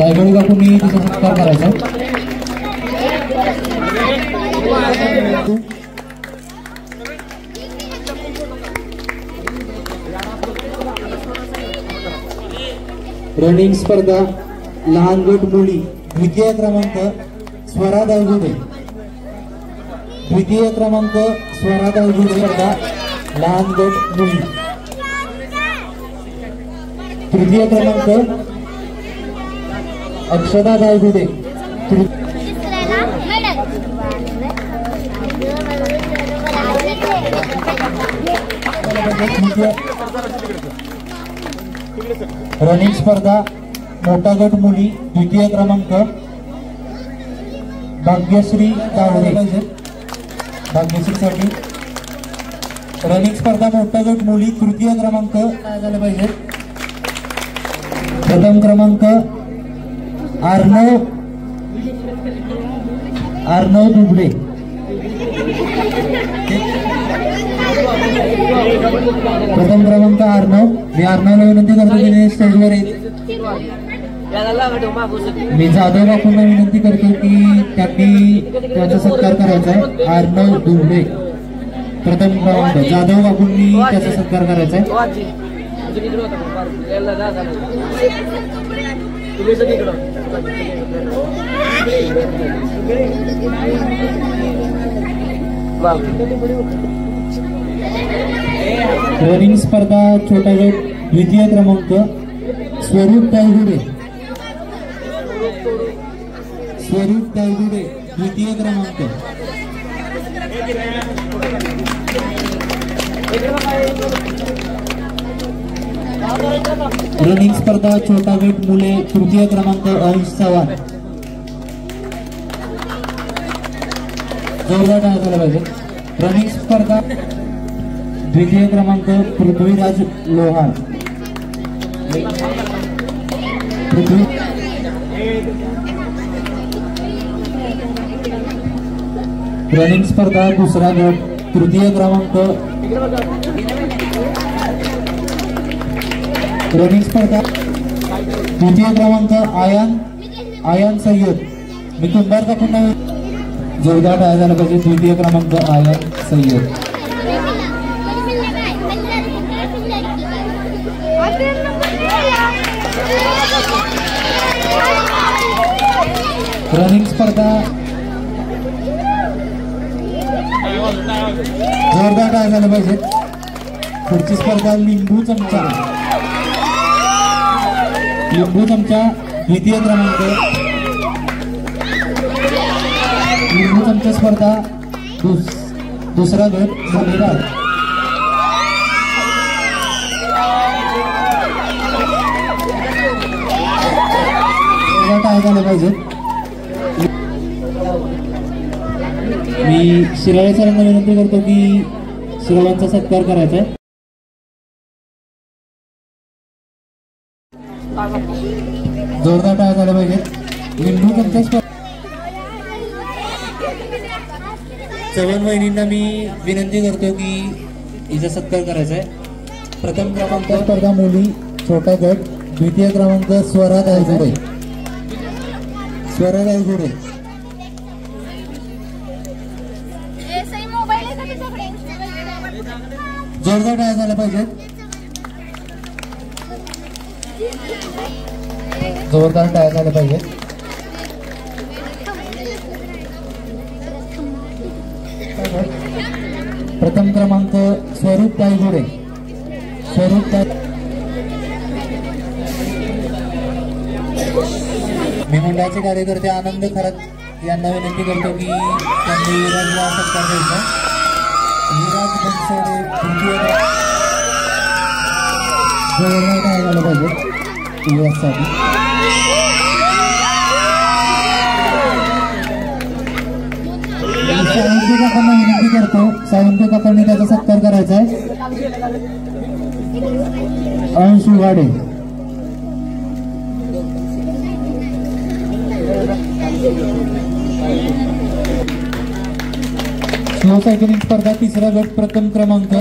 रायगड काकूंनी तिचा सत्कार करायचा. रनिंग स्पर्धा लहान गट मुली द्वितीय क्रमांक स्वरा दायगुडे. द्वितीय क्रमांक स्वरा दायगुडे स्पर्धा लहान गट मुली. तृतीय क्रमांक अक्षता दायगुडे. रनिंग स्पर्धा मोठा गट मुली द्वितीय क्रमांक भाग्यश्री दावरे. भाग्यश्रीसाठी रनिंग स्पर्धा मोठा गट मुली तृतीय क्रमांक काय झालं पाहिजे. प्रथम क्रमांक अर्णव दुबडे. प्रथम क्रमांक अर्णव. मी अर्णवला विनंती करतो की स्टेजवर येईल. मी जाधव काकूंना विनंती करतो की त्यांनी त्याचा सत्कार करायचा आहे. अर्णव दुबडे प्रथम क्रमांक. जाधव काकूंनी त्याचा सत्कार करायचा आहे. रनिंग स्पर्धा छोटा गट द्वितीय क्रमांक स्वरूप दायगुडे. स्वरूप दायगुडे द्वितीय क्रमांक. रनिंग स्पर्धा छोटा गट मुले तृतीय क्रमांक अंश चव्हाण. जोरदार टाळ्या झाला पाहिजे. रनिंग स्पर्धा द्वितीय क्रमांक पृथ्वीराज लोहार. रनिंग स्पर्धा दुसरा गट तृतीय क्रमांक. रनिंग स्पर्धा द्वितीय क्रमांक आयान सय्यद. मी कुंभार का पुन्हा जोरदार टाळ्या झाला पाहिजे. द्वितीय क्रमांक आयान सय्यद. रनिंग स्पर्धा जोरदार टाळ्या झाला पाहिजे. पुढची स्पर्धा लिंबू चमचा. लिंबू चमचा द्वितीय क्रमांक. लिंबू चमचा स्पर्धा दुसरा गट जोरदार टाळ्या झाल्या पाहिजे. मी शिराळे सरांना विनंती करतो की शिराळांचा सत्कार करायचा आहे. जोरदार टाळ्या झाल्या पाहिजे. लिंबू चमचा चव्हाण वहिनींना मी विनंती करतो की हिचा सत्कार करायचा आहे. प्रथम क्रमांक स्पर्धा मुली छोटा गट द्वितीय क्रमांक स्वरा दायगुडे. स्वरा दायगुडे. जोरदार टाळ्या झाल्या पाहिजे. जोरदार टाळ्या झाल्या पाहिजे. प्रथम क्रमांक स्वरूप दायगुडे. स्वरूप मी मंडळाचे कार्यकर्ते आनंद खरत यांना विनंती करतो की त्यांनी विराजला सत्कार द्यायचा. विराज बनसोडे तृतीय. जोरदार टाळ्या झालं पाहिजे विराजसाठी. सावंत काकांना विनंती करतो. सावंत काकांनी त्याचा सत्कार करायचा आहे. अंश उघाडे. स्लो सायकलिंग स्पर्धा तिसरा गट प्रथम क्रमांक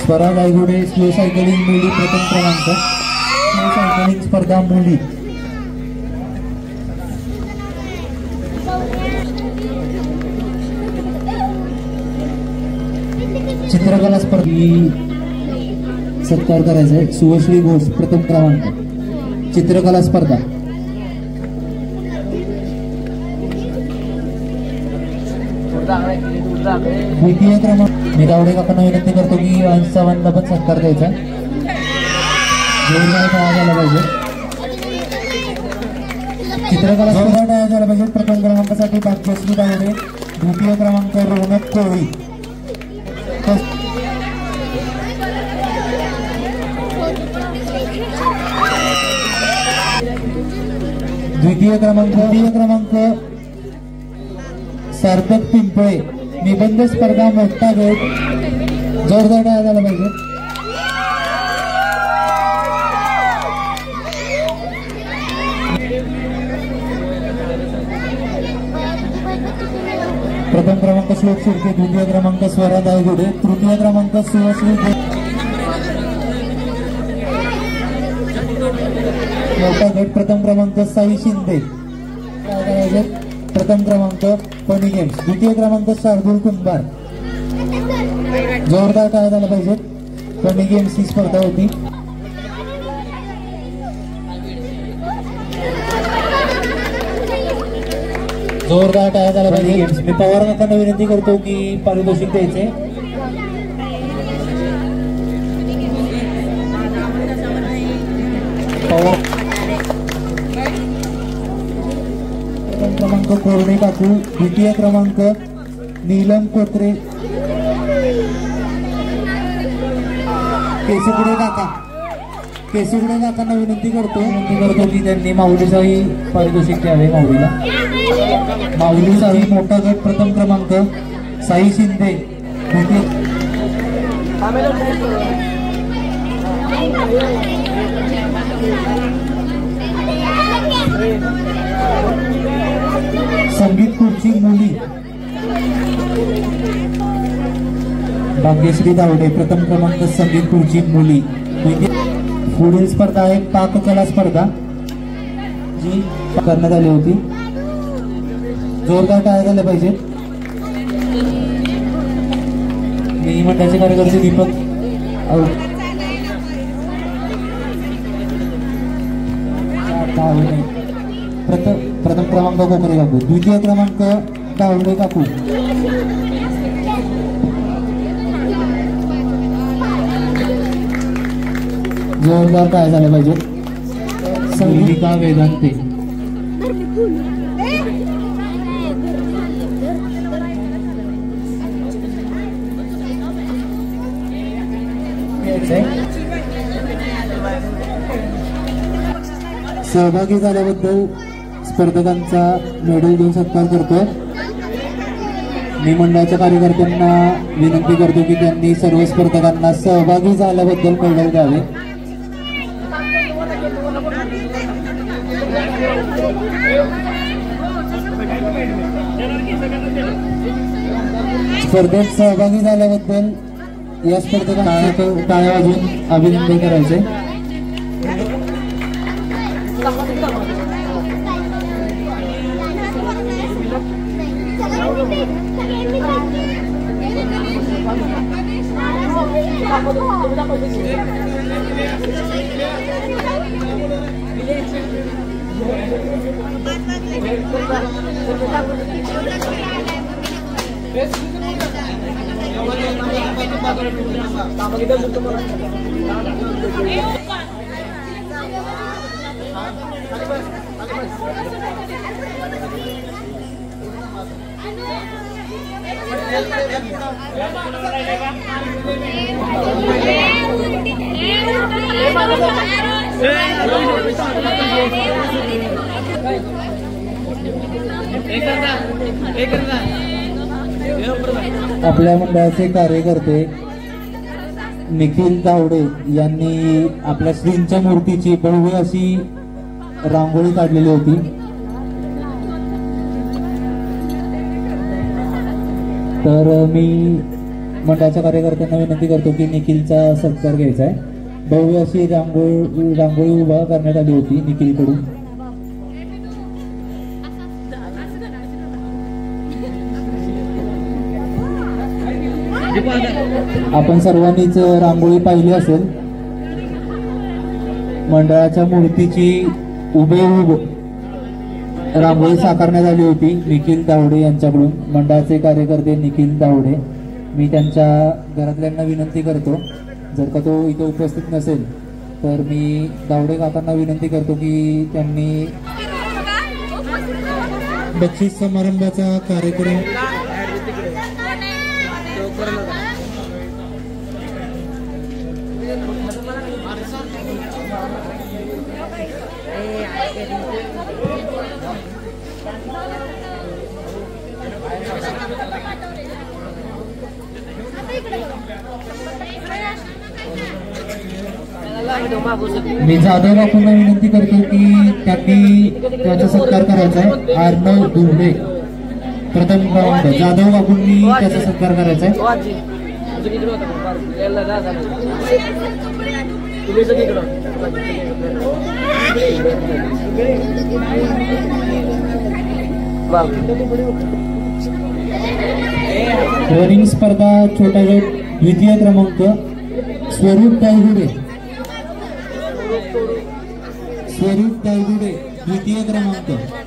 स्वरा दायगुडे. स्लो सायकलिंग मुली प्रथम क्रमांक. सायकलिंग स्पर्धा मुली. चित्रकला स्पर्धी सत्कार करायचा आहे. सुश्री घोष प्रथम क्रमांक चित्रकला स्पर्धा. द्वितीय क्रमांक मी दावडे काकांना विनंती करतो की अंश चव्हाणला पण सत्कार द्यायचा. झाला पाहिजे. चित्रकला स्पर्धा तयार झाला पाहिजे. प्रथम क्रमांकासाठी भाग्यश्री दावडे, द्वितीय क्रमांक रोनक कोळी. द्वितीय क्रमांक सार्थक पिंपळे, निबंध स्पर्धा मोठा गट. जोरदार टाळ्या झाला पाहिजे. प्रथम क्रमांक श्लोक शिर्के, द्वितीय क्रमांक स्वरा दायगुडे, तृतीय क्रमांक सुश्री मोठा गट. प्रथम क्रमांक साई शिंदे, प्रथम क्रमांक फनी गेम्स. द्वितीय क्रमांक शार्दूल कुंभार. जोरदार टाळ्या झाला पाहिजे. फनी गेम्स ही स्पर्धा होती. जोरदार टाळ्या झाला पाहिजे. मी पवार काकांना विनंती करतो की पारितोषिक द्यायचे. पवार प्रथम क्रमांक कोरडे काकू, द्वितीय क्रमांक नीलम कोत्रे. केसुगडे काकांना विनंती करतो की त्यांनी माऊलीचाही पारितोषिक द्यावे. माऊलीचाही मोठा गट. प्रथम क्रमांक साई शिंदे, संगीत खुर्ची मुली. भाग्यश्री दावडे, प्रथम क्रमांक संगीत खुर्ची मुली. पुढील स्पर्धा आहे पाककला स्पर्धा जी करण्यात आली होती. जोरदार टाळ्या झाल्या पाहिजे. मी मंडळाचे कार्यकर्ते दीपक प्रथम क्रमांक कोकरे काकू, द्वितीय क्रमांक दावडे काकू. जोरदार काय झालं पाहिजे. संगीता वेदांते. सहभागी झाल्याबद्दल स्पर्धकांचा मेडल देऊन सत्कार करतो. मी मंडळाच्या कार्यकर्त्यांना विनंती करतो की त्यांनी सर्व स्पर्धकांना सहभागी झाल्याबद्दल मेडल द्यावे. स्पर्धेत सहभागी झाल्याबद्दल या स्पर्धकांना टाळ्या वाजवून अभिनंदन करायचे. आपल्या मंडळाचे कार्यकर्ते निखिल दावडे यांनी आपल्या श्रींच्या मूर्तीची भव्य अशी रांगोळी काढलेली होती. तर मी मंडळाच्या कार्यकर्त्यांना विनंती करतो की निखिलचा सत्कार घ्यायचा आहे. भव्य अशी रांगोळी उभा करण्यात आली होती निखिलकडून. आपण सर्वांनीच रांगोळी पाहिली असेल. मंडळाच्या मूर्तीची हुबेहूब रांगोळी साकारण्यात आली होती निखिल दावडे यांच्याकडून. मंडळाचे कार्यकर्ते निखिल दावडे, मी त्यांच्या घरातल्यांना विनंती करतो, जर का तो इथे उपस्थित नसेल तर मी दावडे काकांना विनंती करतो की त्यांनी बक्षीस समारंभाचा कार्यक्रम मी जाधव काकूंना विनंती करतो की त्यांनी त्याचा सत्कार करायचा आहे. अर्णव दुर्डे प्रथम क्रमांक, जाधव काकूंनी त्याचा सत्कार करायचा आहे. रनिंग स्पर्धा छोटा गट द्वितीय क्रमांक स्वरूप तायगुडे, स्वरूप तायगुडे द्वितीय क्रमांक.